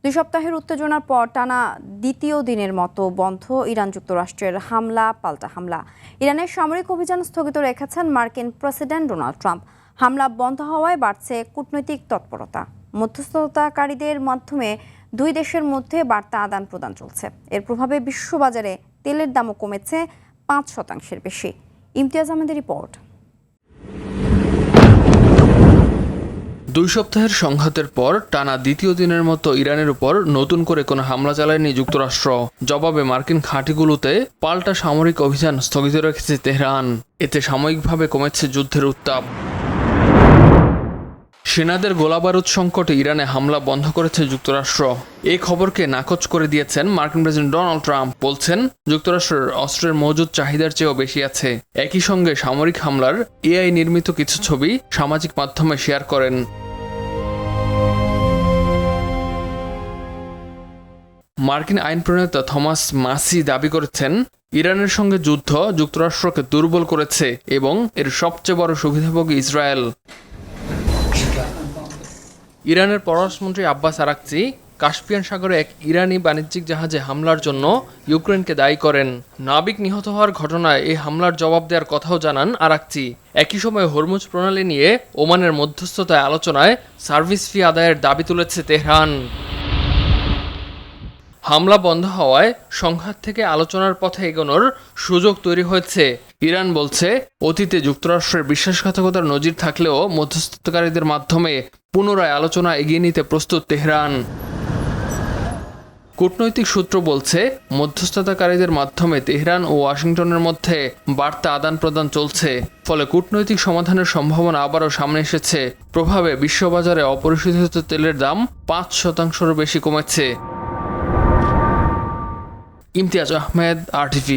2 সপ্তাহের উত্তেজনার পর টানা দ্বিতীয় দিনের মতো বন্ধ ইরান যুক্তরাষ্ট্রের হামলা পাল্টা হামলা। ইরানের সামরিক অভিযান স্থগিত রেখেছেন মার্কিন প্রেসিডেন্ট ডোনাল্ড ট্রাম্প। হামলা বন্ধ হওয়ায় বাড়ছে কূটনৈতিক তৎপরতা। মধ্যস্থতাকারীদের মাধ্যমে দুই দেশের মধ্যে বার্তা আদান প্রদান চলছে। এর প্রভাবে বিশ্ববাজারে তেলের দামও কমেছে 5% বেশি। ইমতিয়াজ আহমেদের রিপোর্ট। 2 সপ্তাহের সংঘাতের পর টানা দ্বিতীয় দিনের মতো ইরানের উপর নতুন করে কোনো হামলা চালায়নি যুক্তরাষ্ট্র। জবাবে মার্কিন ঘাঁটিগুলোতে পাল্টা সামরিক অভিযান স্থগিত রেখেছে তেহরান। এতে সাময়িকভাবে কমেছে যুদ্ধের উত্তাপ। সেনাদের গোলাবারুদ সংকটে ইরানে হামলা বন্ধ করেছে যুক্তরাষ্ট্র। এই খবরকে নাকচ করে দিয়েছেন মার্কিন প্রেসিডেন্ট ডোনাল্ড ট্রাম্প। বলছেন, যুক্তরাষ্ট্রের অস্ত্রের মজুদ চাহিদার চেয়েও বেশি আছে। একই সঙ্গে সামরিক হামলার এআই নির্মিত কিছু ছবি সামাজিক মাধ্যমে শেয়ার করেন। মার্কিন আইন প্রণেতা থমাস মাসি দাবি করেছেন, ইরানের সঙ্গে যুদ্ধ যুক্তরাষ্ট্রকে দুর্বল করেছে এবং এর সবচেয়ে বড় সুবিধাভোগী ইসরায়েল। ইরানের পররাষ্ট্রমন্ত্রী আব্বাস আরাকচি কাস্পিয়ান সাগরে এক ইরানি বাণিজ্যিক জাহাজে হামলার জন্য ইউক্রেনকে দায়ী করেন। নাবিক নিহত হওয়ার ঘটনায় এই হামলার জবাব দেওয়ার কথাও জানান আরাকচি। একই সময় হরমুজ প্রণালী নিয়ে ওমানের মধ্যস্থতায় আলোচনায় সার্ভিস ফি আদায়ের দাবি তুলেছে তেহরান। হামলা বন্ধ হওয়ায় সংঘাত থেকে আলোচনার পথে এগোনোর সুযোগ তৈরি হয়েছে। ইরান বলছে, অতীতে যুক্তরাষ্ট্রের বিশ্বাসঘাতকতার নজির থাকলেও মধ্যস্থতাকারীদের মাধ্যমে পুনরায় আলোচনা এগিয়ে নিতে প্রস্তুত তেহরান। কূটনৈতিক সূত্র বলছে, মধ্যস্থতাকারীদের মাধ্যমে তেহরান ও ওয়াশিংটনের মধ্যে বার্তা আদান প্রদান চলছে। ফলে কূটনৈতিক সমাধানের সম্ভাবনা আবারও সামনে এসেছে। প্রভাবে বিশ্ববাজারে অপরিশোধিত তেলের দাম 5%-র বেশি কমেছে। ইমতিয়াজ আহমেদ, RTV।